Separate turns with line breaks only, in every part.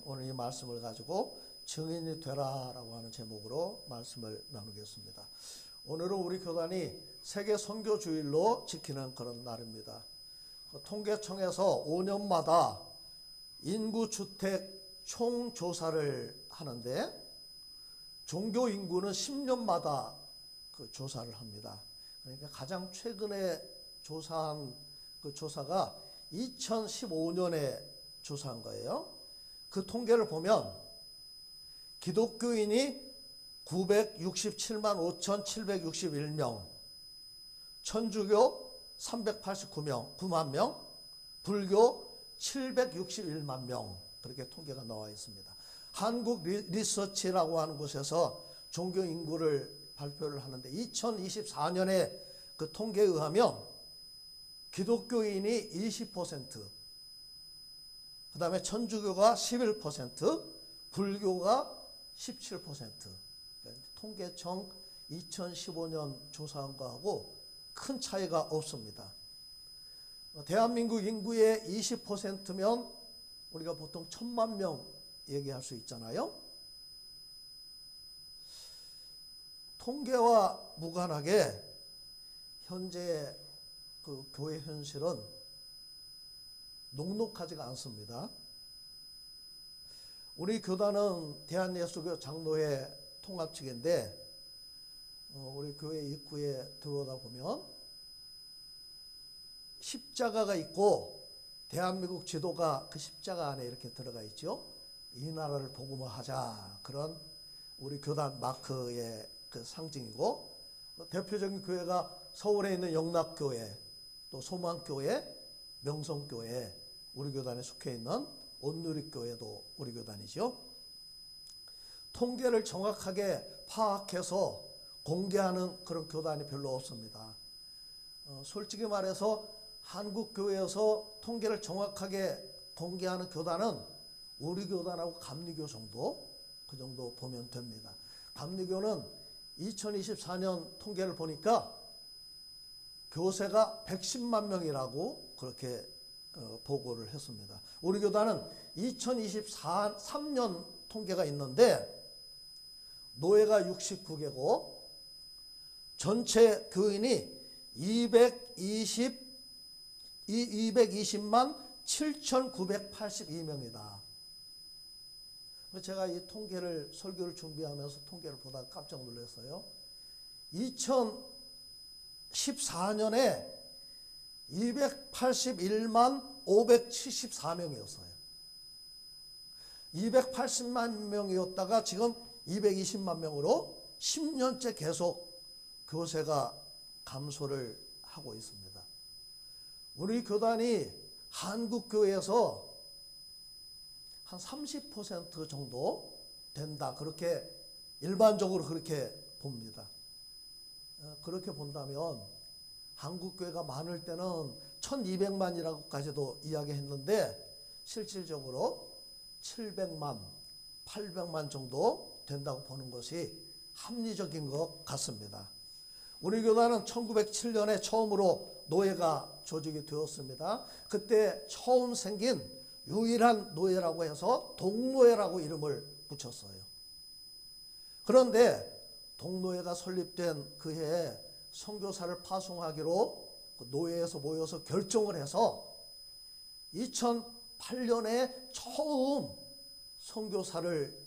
오늘 이 말씀을 가지고 증인이 되라라고 하는 제목으로 말씀을 나누겠습니다. 오늘은 우리 교단이 세계 선교주일로 지키는 그런 날입니다. 통계청에서 5년마다 인구주택 총조사를 하는데 종교 인구는 10년마다 그 조사를 합니다. 그러니까 가장 최근에 조사한 그 조사가 2015년에 조사한 거예요. 그 통계를 보면 기독교인이 967만 5,761명, 천주교 9만 명, 불교 761만 명, 그렇게 통계가 나와 있습니다. 한국 리서치라고 하는 곳에서 종교 인구를 발표를 하는데 2024년에 그 통계에 의하면 기독교인이 20%, 그 다음에 천주교가 11%, 불교가 17%. 통계청 2015년 조사한 거하고 큰 차이가 없습니다. 대한민국 인구의 20%면 우리가 보통 1,000만 명 얘기할 수 있잖아요. 통계와 무관하게 현재 그 교회 현실은 녹록하지가 않습니다. 우리 교단은 대한예수교 장로회 통합 측인데 우리 교회 입구에 들어오다 보면 십자가가 있고 대한민국 지도가 그 십자가 안에 이렇게 들어가 있죠. 이 나라를 복음화하자, 그런 우리 교단 마크의 그 상징이고, 대표적인 교회가 서울에 있는 영락교회, 또 소망교회, 명성교회, 우리 교단에 속해 있는 온누리교회도 우리 교단이죠. 통계를 정확하게 파악해서 공개하는 그런 교단이 별로 없습니다. 솔직히 말해서 한국교회에서 통계를 정확하게 공개하는 교단은 우리 교단하고 감리교 정도, 그 정도 보면 됩니다. 감리교는 2024년 통계를 보니까 교세가 110만 명이라고 그렇게 보고를 했습니다. 우리 교단은 2023년 통계가 있는데 노예가 69개고 전체 교인이 220만 7,982명이다. 제가 이 통계를 설교를 준비하면서 통계를 보다가 깜짝 놀랐어요. 2014년에 281만 574명이었어요. 280만 명이었다가 지금 220만 명으로 10년째 계속 교세가 감소를 하고 있습니다. 우리 교단이 한국교회에서 한 30% 정도 된다, 그렇게 일반적으로 그렇게 봅니다. 그렇게 본다면 한국교회가 많을 때는 1200만이라고까지도 이야기했는데 실질적으로 700만, 800만 정도 된다고 보는 것이 합리적인 것 같습니다. 우리 교단은 1907년에 처음으로 노예가 조직이 되었습니다. 그때 처음 생긴 유일한 노예라고 해서 동노예라고 이름을 붙였어요. 그런데 동노예가 설립된 그 해에 선교사를 파송하기로 노예에서 모여서 결정을 해서 2008년에 처음 선교사를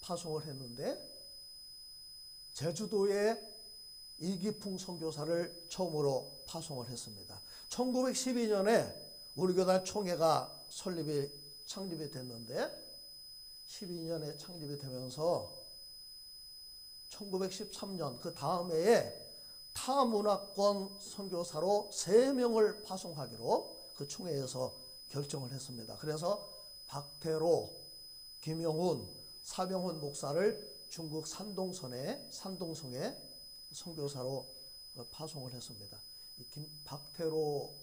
파송을 했는데 제주도에 이기풍 선교사를 처음으로 파송을 했습니다. 1912년에 우리 교단 총회가 창립이 됐는데 12년에 창립이 되면서 1913년 그 다음 해에 타문화권 선교사로 3명을 파송하기로 그 총회에서 결정을 했습니다. 그래서 박태로, 김영훈, 사병훈 목사를 중국 산동성에 선교사로 파송을 했습니다. 박태로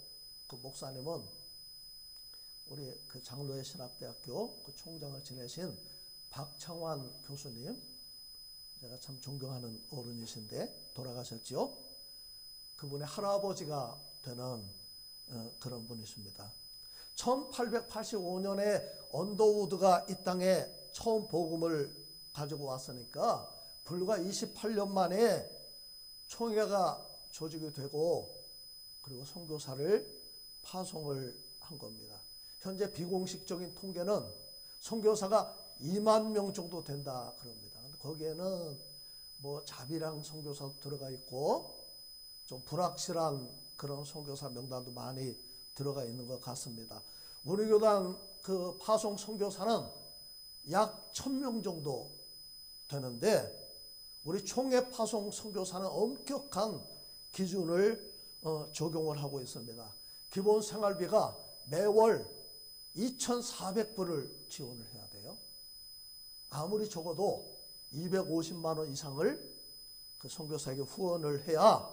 그 목사님은 우리 그 장로회 신학대학교 그 총장을 지내신 박창환 교수님, 제가 참 존경하는 어른이신데 돌아가셨죠. 그분의 할아버지가 되는 그런 분이십니다. 1885년에 언더우드가 이 땅에 처음 복음을 가지고 왔으니까 불과 28년 만에 총회가 조직이 되고 그리고 선교사를 파송을 한 겁니다. 현재 비공식적인 통계는 선교사가 2만 명 정도 된다 그럽니다. 거기에는 뭐 자비랑 선교사도 들어가 있고 좀 불확실한 그런 선교사 명단도 많이 들어가 있는 것 같습니다. 우리 교단 그 파송 선교사는 약 1000명 정도 되는데 우리 총회 파송 선교사는 엄격한 기준을 적용을 하고 있습니다. 기본 생활비가 매월 2,400불을 지원을 해야 돼요. 아무리 적어도 250만 원 이상을 그 선교사에게 후원을 해야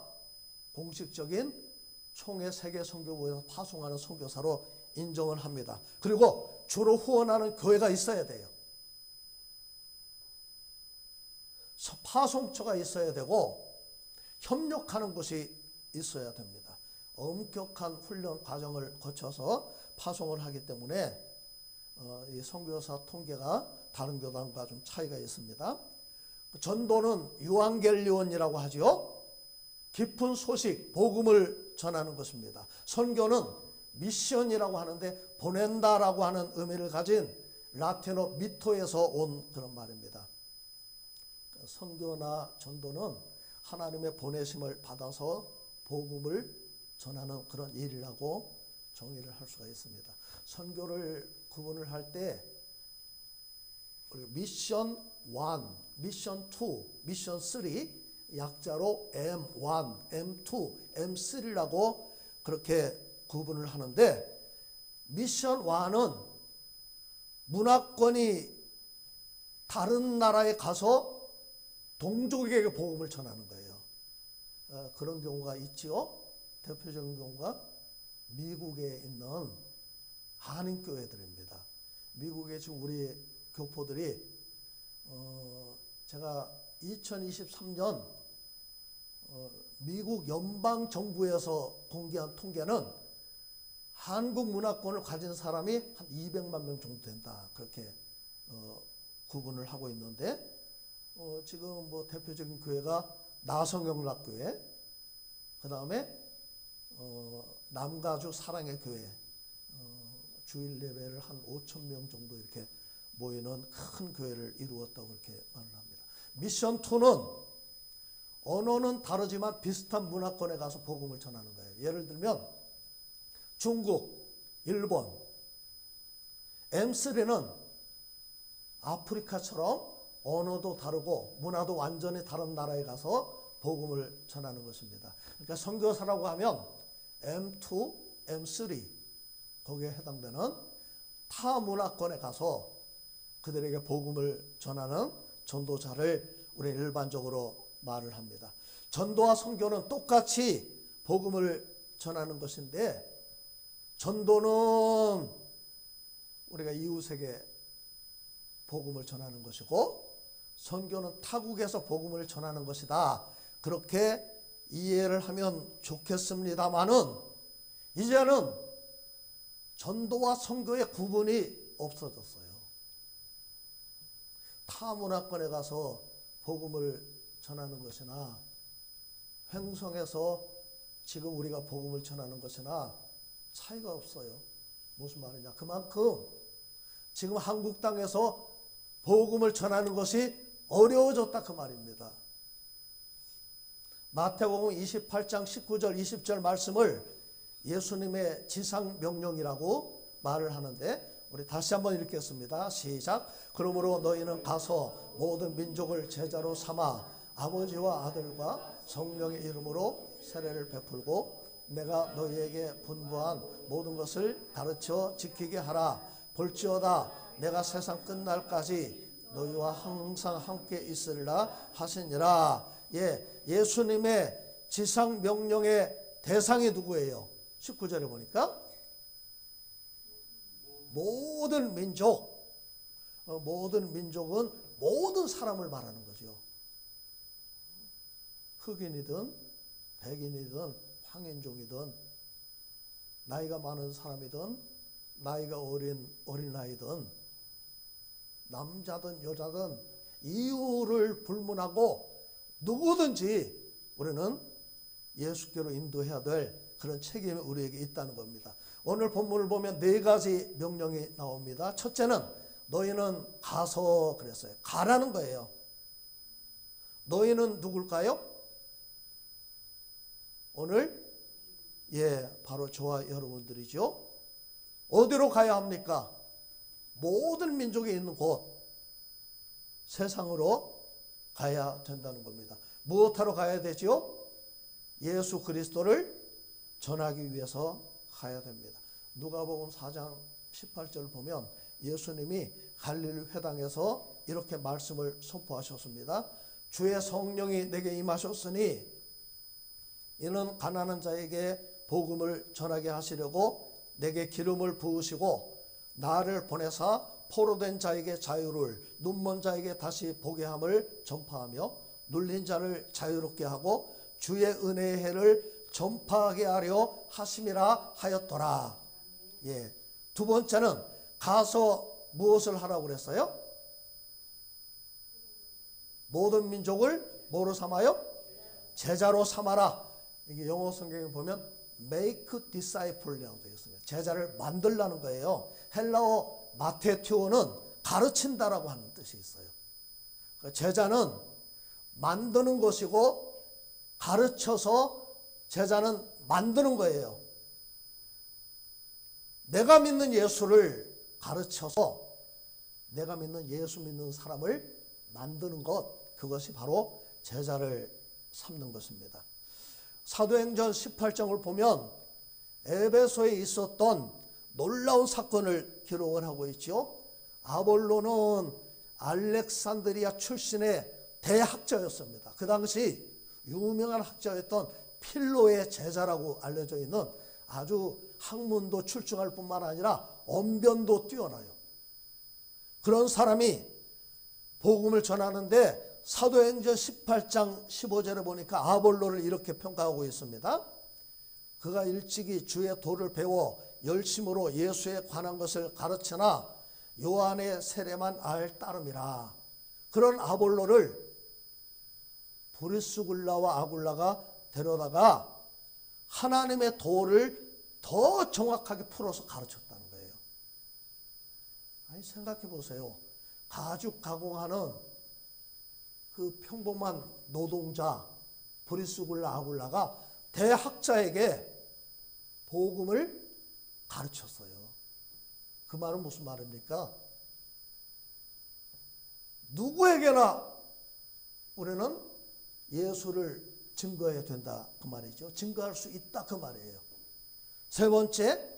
공식적인 총회 세계 선교부에서 파송하는 선교사로 인정을 합니다. 그리고 주로 후원하는 교회가 있어야 돼요. 파송처가 있어야 되고 협력하는 곳이 있어야 됩니다. 엄격한 훈련 과정을 거쳐서 파송을 하기 때문에 이 선교사 통계가 다른 교단과 좀 차이가 있습니다. 전도는 유앙겔리온이라고 하죠. 깊은 소식, 복음을 전하는 것입니다. 선교는 미션이라고 하는데 보낸다라고 하는 의미를 가진 라틴어 미토에서 온 그런 말입니다. 선교나 전도는 하나님의 보내심을 받아서 복음을 전하는 그런 일이라고 정의를 할 수가 있습니다. 선교를 구분을 할 때 미션 1, 미션 2, 미션 3 약자로 M1, M2, M3라고 그렇게 구분을 하는데 미션 1은 문화권이 다른 나라에 가서 동족에게 복음을 전하는 거예요. 그런 경우가 있지요. 대표적인 경우가 미국에 있는 한인교회들입니다. 미국에 지금 우리 교포들이 제가 2023년 미국 연방정부에서 공개한 통계는 한국 문화권을 가진 사람이 한 200만 명 정도 된다. 그렇게 구분을 하고 있는데 지금 뭐 대표적인 교회가 나성경락교회, 그 다음에 남가주 사랑의 교회, 주일 예배를 한 5천 명 정도 이렇게 모이는 큰 교회를 이루었다고 그렇게 말을 합니다. 미션 2는 언어는 다르지만 비슷한 문화권에 가서 복음을 전하는 거예요. 예를 들면 중국, 일본. M3는 아프리카처럼 언어도 다르고 문화도 완전히 다른 나라에 가서 복음을 전하는 것입니다. 그러니까 선교사라고 하면 M2, M3 거기에 해당되는 타 문화권에 가서 그들에게 복음을 전하는 전도자를 우리 일반적으로 말을 합니다. 전도와 선교는 똑같이 복음을 전하는 것인데 전도는 우리가 이웃에게 복음을 전하는 것이고 선교는 타국에서 복음을 전하는 것이다. 그렇게 이해를 하면 좋겠습니다만은 이제는 전도와 선교의 구분이 없어졌어요. 타 문화권에 가서 복음을 전하는 것이나 횡성에서 지금 우리가 복음을 전하는 것이나 차이가 없어요. 무슨 말이냐? 그만큼 지금 한국 땅에서 복음을 전하는 것이 어려워졌다 그 말입니다. 마태복음 28장 19절 20절 말씀을 예수님의 지상명령이라고 말을 하는데 우리 다시 한번 읽겠습니다. 시작. 그러므로 너희는 가서 모든 민족을 제자로 삼아 아버지와 아들과 성령의 이름으로 세례를 베풀고 내가 너희에게 분부한 모든 것을 가르쳐 지키게 하라. 볼지어다 내가 세상 끝날까지 너희와 항상 함께 있으리라 하시니라. 예수님의 지상명령의 대상이 누구예요? 19절에 보니까 모든 민족, 모든 민족은 모든 사람을 말하는 거죠. 흑인이든 백인이든 황인종이든 나이가 많은 사람이든 나이가 어린아이든 남자든 여자든 이유를 불문하고 누구든지 우리는 예수께로 인도해야 될 그런 책임이 우리에게 있다는 겁니다. 오늘 본문을 보면 네 가지 명령이 나옵니다. 첫째는 너희는 가서 그랬어요. 가라는 거예요. 너희는 누굴까요? 오늘 바로 저와 여러분들이죠. 어디로 가야 합니까? 모든 민족이 있는 곳, 세상으로 가야 된다는 겁니다. 무엇하러 가야 되지요? 예수 그리스도를 전하기 위해서 가야 됩니다. 누가복음 4장 18절 보면 예수님이 갈릴리 회당에서 이렇게 말씀을 선포하셨습니다. 주의 성령이 내게 임하셨으니 이는 가난한 자에게 복음을 전하게 하시려고 내게 기름을 부으시고 나를 보내사 포로된 자에게 자유를, 눈먼 자에게 다시 보게 함을 전파하며 눌린 자를 자유롭게 하고 주의 은혜의 해를 전파하게 하려 하심이라 하였더라. 두 번째는 가서 무엇을 하라고 그랬어요? 모든 민족을 뭐로 삼아요? 제자로 삼아라. 이게 영어 성경에 보면 make disciple이라고 되어 있습니다. 제자를 만들라는 거예요. 헬라어 마테티오는 가르친다라고 하는 뜻이 있어요. 제자는 만드는 것이고 가르쳐서 제자는 만드는 거예요. 내가 믿는 예수를 가르쳐서 내가 믿는 예수 믿는 사람을 만드는 것, 그것이 바로 제자를 삼는 것입니다. 사도행전 18장을 보면 에베소에 있었던 놀라운 사건을 기록을 하고 있죠. 아볼로는 알렉산드리아 출신의 대학자였습니다. 그 당시 유명한 학자였던 필로의 제자라고 알려져 있는 아주 학문도 출중할 뿐만 아니라 언변도 뛰어나요. 그런 사람이 복음을 전하는데 사도행전 18장 15절에 보니까 아볼로를 이렇게 평가하고 있습니다. 그가 일찍이 주의 도를 배워 열심으로 예수에 관한 것을 가르치나 요한의 세례만 알 따름이라. 그런 아볼로를 브리스굴라와 아굴라가 데려다가 하나님의 도를 더 정확하게 풀어서 가르쳤다는 거예요. 아니, 생각해 보세요. 가죽 가공하는 그 평범한 노동자 브리스굴라 아굴라가 대학자에게 복음을 가르쳤어요. 그 말은 무슨 말입니까? 누구에게나 우리는 예수를 증거해야 된다 그 말이죠. 증거할 수 있다 그 말이에요. 세 번째,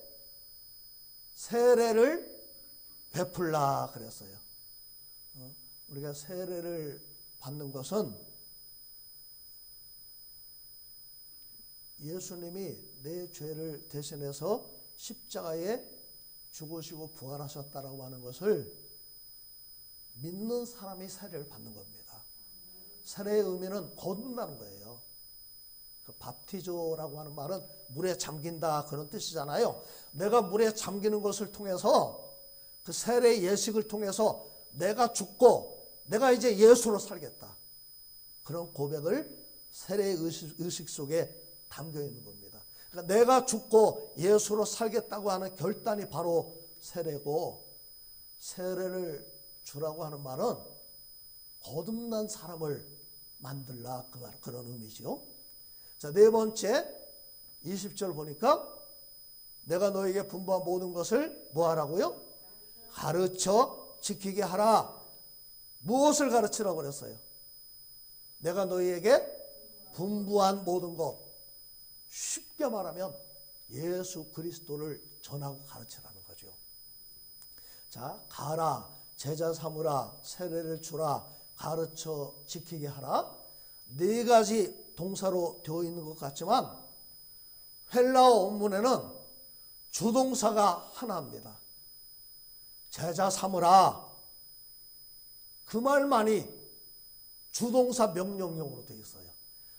세례를 베풀라 그랬어요. 우리가 세례를 받는 것은 예수님이 내 죄를 대신해서 십자가에 죽으시고 부활하셨다라고 하는 것을 믿는 사람이 세례를 받는 겁니다. 세례의 의미는 거듭나는 거예요. 그 밥티조라고 하는 말은 물에 잠긴다 그런 뜻이잖아요. 내가 물에 잠기는 것을 통해서 그 세례의 예식을 통해서 내가 죽고 내가 이제 예수로 살겠다. 그런 고백을 세례의 의식 속에 담겨 있는 겁니다. 그러니까 내가 죽고 예수로 살겠다고 하는 결단이 바로 세례고, 세례를 주라고 하는 말은 거듭난 사람을 만들라 그 말, 그런 의미죠. 자, 네 번째 20절 보니까 내가 너에게 분부한 모든 것을 뭐 하라고요? 가르쳐 지키게 하라. 무엇을 가르치라고 그랬어요? 내가 너희에게 분부한 모든 것. 쉽게 말하면 예수 그리스도를 전하고 가르치라는 거죠. 자, 가라, 제자 삼으라, 세례를 주라, 가르쳐 지키게 하라. 네 가지 동사로 되어 있는 것 같지만 헬라어 원문에는 주동사가 하나입니다. 제자 삼으라, 그 말만이 주동사 명령형으로 되어 있어요.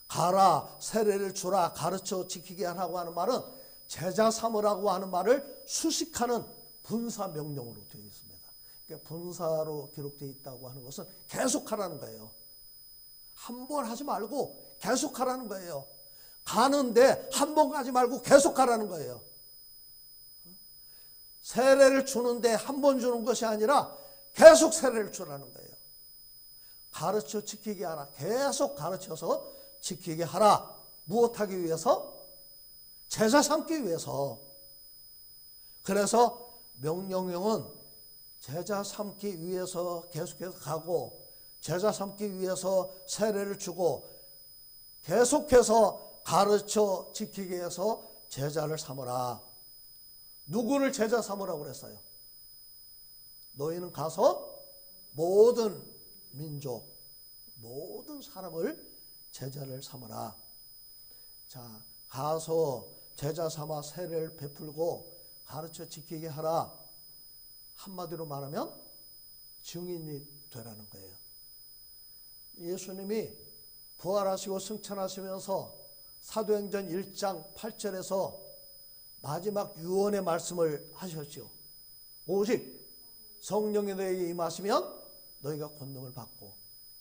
가라, 세례를 주라, 가르쳐 지키게 하라고 하는 말은 제자 삼으라고 하는 말을 수식하는 분사 명령으로 되어 있습니다. 그러니까 분사로 기록되어 있다고 하는 것은 계속하라는 거예요. 한 번 하지 말고 계속하라는 거예요. 가는데 한 번 가지 말고 계속하라는 거예요. 세례를 주는데 한 번 주는 것이 아니라 계속 세례를 주라는 거예요. 가르쳐 지키게 하라. 계속 가르쳐서 지키게 하라. 무엇하기 위해서? 제자 삼기 위해서. 그래서 명령형은 제자 삼기 위해서 계속해서 가고, 제자 삼기 위해서 세례를 주고, 계속해서 가르쳐 지키게 해서 제자를 삼으라. 누구를 제자 삼으라고 그랬어요? 너희는 가서 모든 민족, 모든 사람을 제자를 삼으라. 자, 가서 제자 삼아 세례를 베풀고 가르쳐 지키게 하라. 한마디로 말하면 증인이 되라는 거예요. 예수님이 부활하시고 승천하시면서 사도행전 1장 8절에서 마지막 유언의 말씀을 하셨죠. 오직 성령이 너에게 임하시면 너희가 권능을 받고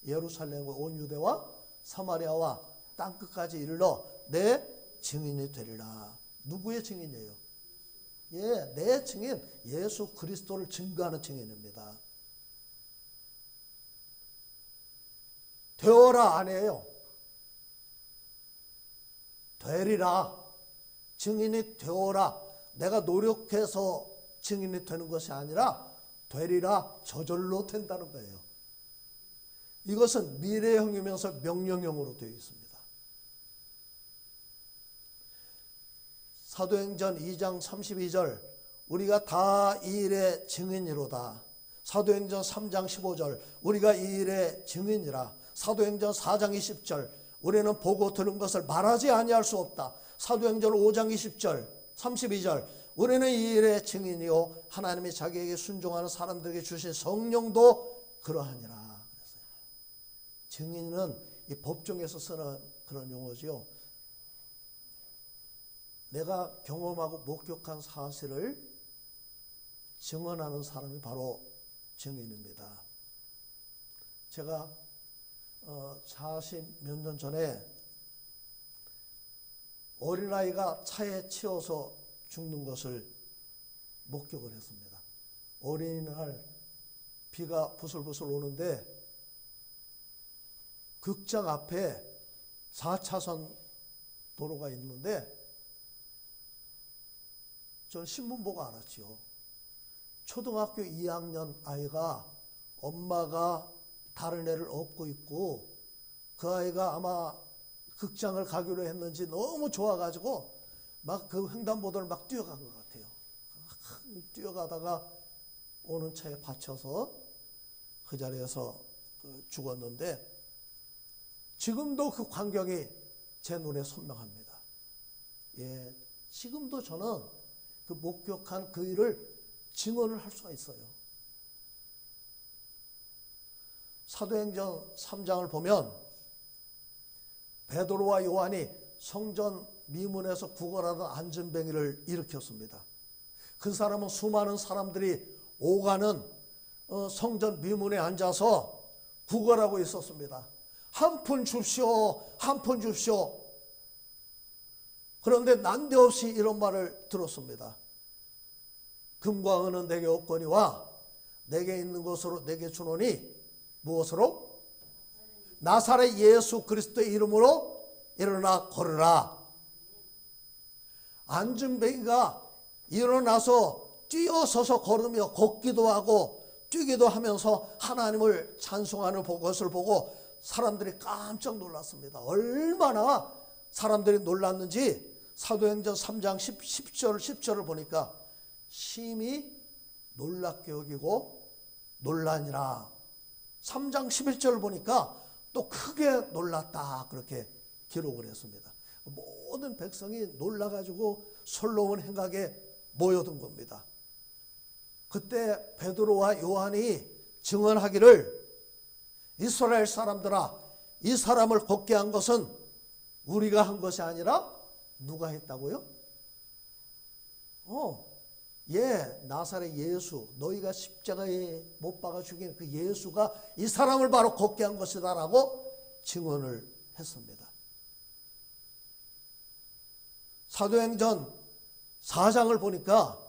예루살렘과 온 유대와 사마리아와 땅끝까지 이르러 내 증인이 되리라. 누구의 증인이에요? 예, 내 증인, 예수 그리스도를 증거하는 증인입니다. 되어라 아니에요. 되리라. 증인이 되어라. 내가 노력해서 증인이 되는 것이 아니라 되리라. 저절로 된다는 거예요. 이것은 미래형이면서 명령형으로 되어 있습니다. 사도행전 2장 32절 우리가 다 이 일의 증인이로다. 사도행전 3장 15절 우리가 이 일의 증인이라. 사도행전 4장 20절 우리는 보고 들은 것을 말하지 아니할 수 없다. 사도행전 5장 20절 32절 우리는 이 일의 증인이요 하나님이 자기에게 순종하는 사람들에게 주신 성령도 그러하니라. 그랬어요. 증인은 이 법정에서 쓰는 그런 용어지요. 내가 경험하고 목격한 사실을 증언하는 사람이 바로 증인입니다. 제가 40 몇 년 전에 어린아이가 차에 치여서 죽는 것을 목격을 했습니다. 어린이날 비가 부슬부슬 오는데 극장 앞에 4차선 도로가 있는데 전 신문 보고 알았지요. 초등학교 2학년 아이가 엄마가 다른 애를 업고 있고 그 아이가 아마 극장을 가기로 했는지 너무 좋아가지고 막 그 횡단보도를 막 뛰어간 것 같아요. 뛰어가다가 오는 차에 받쳐서 그 자리에서 죽었는데 지금도 그 광경이 제 눈에 선명합니다. 예, 지금도 저는 그 목격한 그 일을 증언을 할 수가 있어요. 사도행전 3장을 보면 베드로와 요한이 성전 미문에서 구걸하던 안전뱅이를 일으켰습니다. 그 사람은 수많은 사람들이 오가는 성전 미문에 앉아서 구걸하고 있었습니다. 한 푼 줍시오, 한 푼 줍시오. 그런데 난데없이 이런 말을 들었습니다. 금과 은은 내게 없거니와 내게 있는 것으로 내게 주노니 무엇으로? 나사렛 예수 그리스도의 이름으로 일어나 걸으라. 안전뱅이가 일어나서 뛰어서서 걸으며 걷기도 하고 뛰기도 하면서 하나님을 찬송하는 것을 보고 사람들이 깜짝 놀랐습니다. 얼마나 사람들이 놀랐는지 사도행전 3장 10절을 보니까 심히 놀랍게 여기고 놀라니라. 3장 11절을 보니까 또 크게 놀랐다 그렇게 기록을 했습니다. 모든 백성이 놀라가지고 솔로몬 행각에 모여든 겁니다. 그때 베드로와 요한이 증언하기를 이스라엘 사람들아 이 사람을 걷게 한 것은 우리가 한 것이 아니라 누가 했다고요? 나사렛 예수, 너희가 십자가에 못 박아 죽인 그 예수가 이 사람을 바로 걷게 한 것이다 라고 증언을 했습니다. 사도행전 4장을 보니까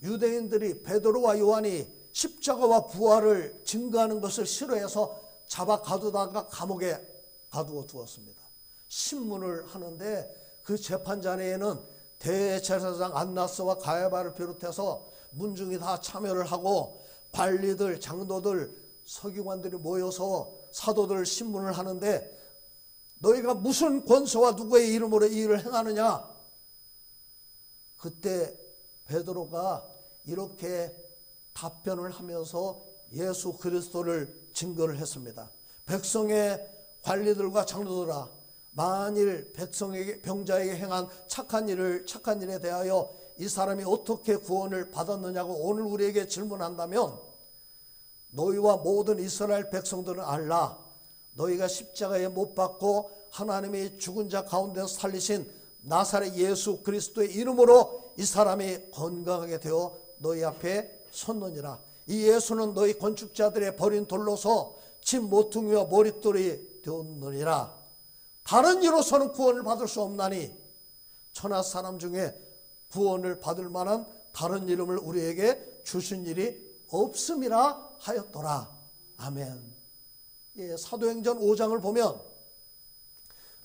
유대인들이 베드로와 요한이 십자가와 부활을 증거하는 것을 싫어해서 잡아 가두다가 감옥에 가두어 두었습니다. 신문을 하는데 그 재판자리에는 대제사장 안나스와 가야바를 비롯해서 문중이 다 참여를 하고 관리들, 장로들, 서기관들이 모여서 사도들 신문을 하는데 너희가 무슨 권세와 누구의 이름으로 이 일을 행하느냐? 그때 베드로가 이렇게 답변을 하면서 예수 그리스도를 증거를 했습니다. 백성의 관리들과 장로들아, 만일 백성에게 병자에게 행한 착한 일에 대하여 이 사람이 어떻게 구원을 받았느냐고 오늘 우리에게 질문한다면 너희와 모든 이스라엘 백성들은 알라. 너희가 십자가에 못 박고 하나님이 죽은 자 가운데서 살리신 나사렛 예수 그리스도의 이름으로 이 사람이 건강하게 되어 너희 앞에 섰느니라. 이 예수는 너희 건축자들의 버린 돌로서 집 모퉁이와 머릿돌이 되었느니라. 다른 이로서는 구원을 받을 수 없나니 천하 사람 중에 구원을 받을 만한 다른 이름을 우리에게 주신 일이 없음이라 하였더라. 아멘. 사도행전 5장을 보면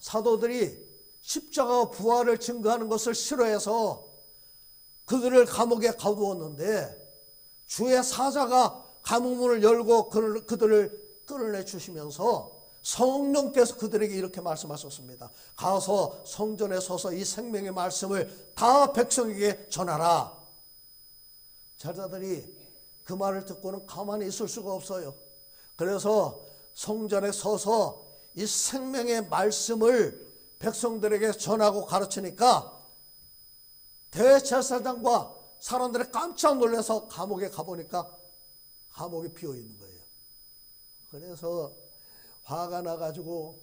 사도들이 십자가와 부활을 증거하는 것을 싫어해서 그들을 감옥에 가두었는데 주의 사자가 감옥문을 열고 그들을 끌어내 주시면서 성령께서 그들에게 이렇게 말씀하셨습니다. 가서 성전에 서서 이 생명의 말씀을 다 백성에게 전하라. 제자들이 그 말을 듣고는 가만히 있을 수가 없어요. 그래서 성전에 서서 이 생명의 말씀을 백성들에게 전하고 가르치니까 대제사장과 사람들이 깜짝 놀라서 감옥에 가보니까 감옥이 비어 있는 거예요. 그래서 화가 나가지고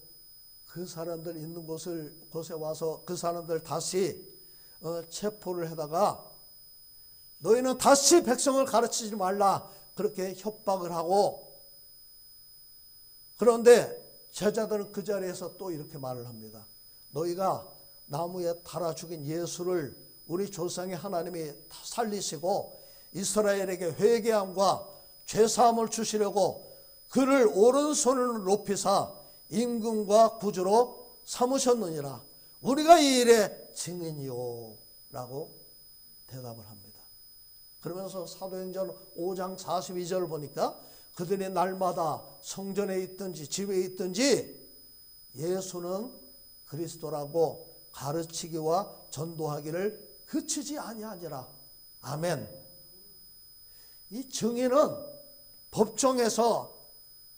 그 사람들 있는 곳에 와서 그 사람들 다시 체포를 하다가 너희는 다시 백성을 가르치지 말라 그렇게 협박을 하고, 그런데 제자들은 그 자리에서 또 이렇게 말을 합니다. 너희가 나무에 달아 죽인 예수를 우리 조상의 하나님이 살리시고 이스라엘에게 회개함과 죄사함을 주시려고 그를 오른손을 높이사 임금과 구주로 삼으셨느니라. 우리가 이 일의 증인이요 라고 대답을 합니다. 그러면서 사도행전 5장 42절을 보니까 그들이 날마다 성전에 있든지 집에 있든지 예수는 그리스도라고 가르치기와 전도하기를 그치지 아니하니라. 아멘. 이 증인은 법정에서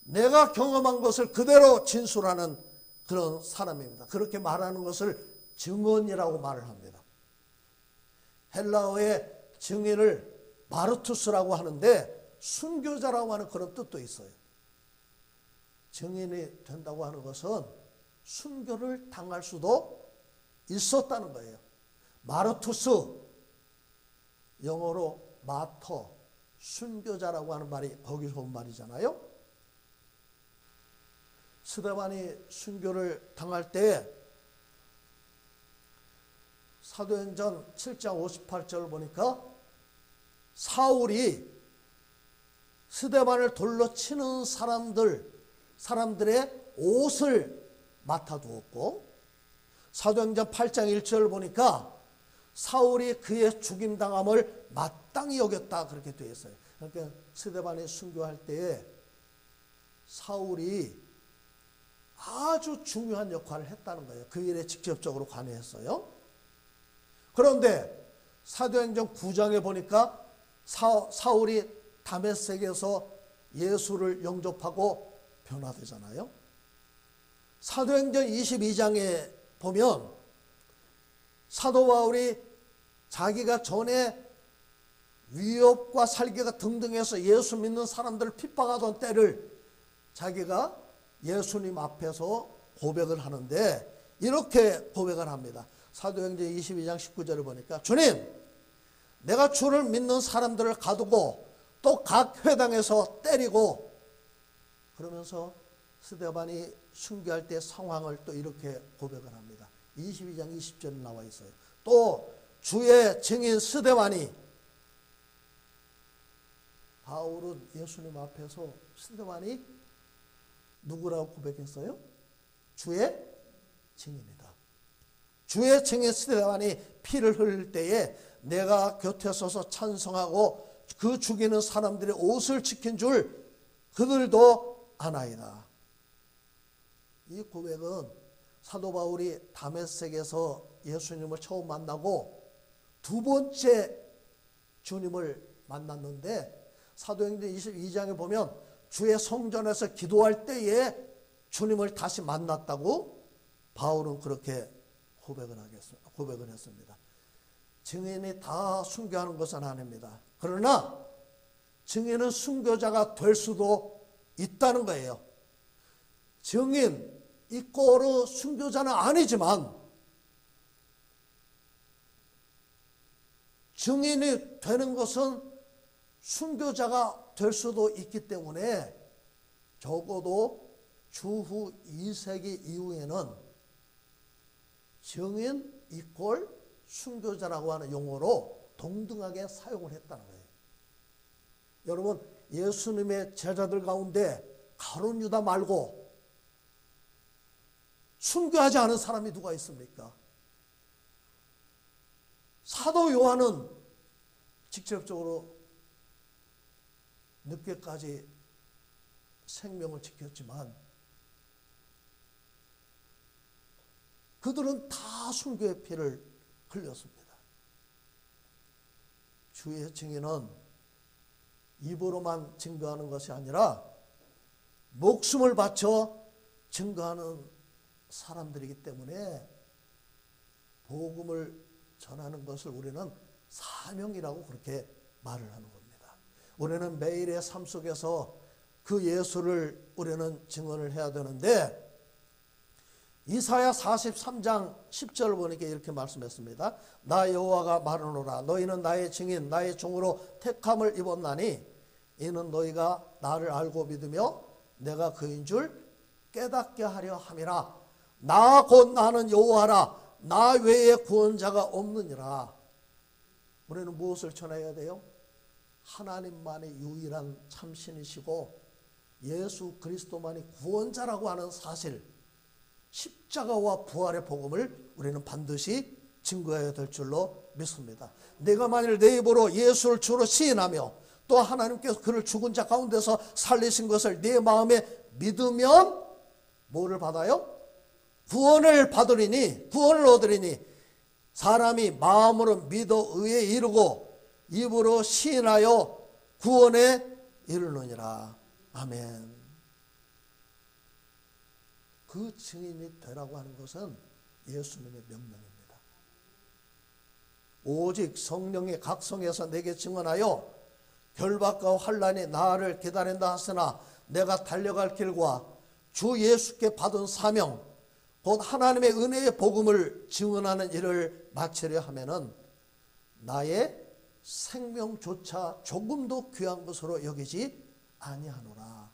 내가 경험한 것을 그대로 진술하는 그런 사람입니다. 그렇게 말하는 것을 증언이라고 말을 합니다. 헬라어의 증인을 마르투스라고 하는데 순교자라고 하는 그런 뜻도 있어요. 증인이 된다고 하는 것은 순교를 당할 수도 있었다는 거예요. 마르투스, 영어로 마터, 순교자라고 하는 말이 거기서 온 말이잖아요. 스데반이 순교를 당할 때 사도행전 7장 58절을 보니까 사울이 스데반을 돌로 치는 사람들의 옷을 맡아두었고, 사도행전 8장 1절을 보니까 사울이 그의 죽임당함을 마땅히 여겼다 그렇게 되어 있어요. 그러니까 스데반이 순교할 때에 사울이 아주 중요한 역할을 했다는 거예요. 그 일에 직접적으로 관여했어요. 그런데 사도행전 9장에 보니까 사울이 다메섹에서 예수를 영접하고 변화되잖아요. 사도행전 22장에 보면 사도 바울이 자기가 전에 위협과 살기가 등등해서 예수 믿는 사람들을 핍박하던 때를 자기가 예수님 앞에서 고백을 하는데 이렇게 고백을 합니다. 사도행전 22장 19절을 보니까 주님, 내가 주를 믿는 사람들을 가두고 또 각 회당에서 때리고, 그러면서 스데반이 순교할 때 상황을 또 이렇게 고백을 합니다. 22장 20절에 나와 있어요. 또 주의 증인 스데반이, 바울은 예수님 앞에서 스데반이 누구라고 고백했어요? 주의 증인이다. 주의 증인 스데반이 피를 흘릴 때에 내가 곁에 서서 찬송하고 그 죽이는 사람들의 옷을 지킨 줄 그들도 아나이다. 이 고백은 사도 바울이 다메섹에서 예수님을 처음 만나고 두 번째 주님을 만났는데, 사도행전 22장에 보면 주의 성전에서 기도할 때에 주님을 다시 만났다고 바울은 그렇게 고백을 했습니다. 증인이 다 순교하는 것은 아닙니다. 그러나 증인은 순교자가 될 수도 있다는 거예요. 증인 이꼬르 순교자는 아니지만 증인이 되는 것은 순교자가 될 수도 있기 때문에 적어도 주후 2세기 이후에는 증인 이꼴 순교자라고 하는 용어로 동등하게 사용을 했다는 거예요. 여러분, 예수님의 제자들 가운데 가룟 유다 말고 순교하지 않은 사람이 누가 있습니까? 사도 요한은 직접적으로 늦게까지 생명을 지켰지만 그들은 다 순교의 피를 흘렸습니다. 주의 증인은 입으로만 증거하는 것이 아니라 목숨을 바쳐 증거하는 사람들이기 때문에 복음을 전하는 것을 우리는 사명이라고 그렇게 말을 하는 겁니다. 우리는 매일의 삶 속에서 그 예수를 우리는 증언을 해야 되는데, 이사야 43장 10절을 보니까 이렇게 말씀했습니다. 나 여호와가 말하노라. 너희는 나의 증인 나의 종으로 택함을 입었나니 이는 너희가 나를 알고 믿으며 내가 그인 줄 깨닫게 하려 함이라. 나 곧 나는 여호와라. 나 외에 구원자가 없느니라. 우리는 무엇을 전해야 돼요? 하나님만이 유일한 참신이시고 예수 그리스도만이 구원자라고 하는 사실, 십자가와 부활의 복음을 우리는 반드시 증거해야 될 줄로 믿습니다. 내가 만일 내 입으로 예수를 주로 시인하며 또 하나님께서 그를 죽은 자 가운데서 살리신 것을 내 마음에 믿으면 뭐를 받아요? 구원을 얻으리니 사람이 마음으로 믿어 의에 이르고 입으로 시인하여 구원에 이르느니라. 아멘. 그 증인이 되라고 하는 것은 예수님의 명령입니다. 오직 성령이 각성해서 내게 증언하여 결박과 환난이 나를 기다린다 하으나 내가 달려갈 길과 주 예수께 받은 사명 곧 하나님의 은혜의 복음을 증언하는 일을 마치려 하면은 나의 생명조차 조금도 귀한 것으로 여기지 아니하노라.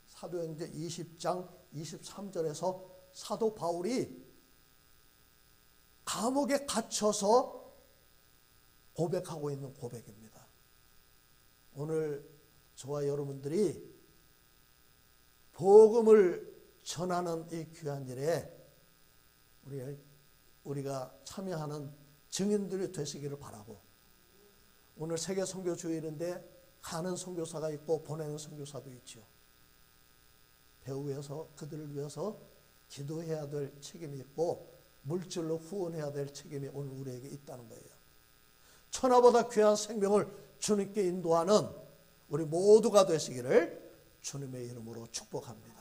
사도행전 20장 23절에서 사도 바울이 감옥에 갇혀서 고백하고 있는 고백입니다. 오늘 저와 여러분들이 복음을 전하는 이 귀한 일에 우리가 참여하는 증인들이 되시기를 바라고, 오늘 세계 선교 주일인데 가는 선교사가 있고 보내는 선교사도 있죠. 배후에서 그들을 위해서 기도해야 될 책임이 있고 물질로 후원해야 될 책임이 오늘 우리에게 있다는 거예요. 천하보다 귀한 생명을 주님께 인도하는 우리 모두가 되시기를 주님의 이름으로 축복합니다.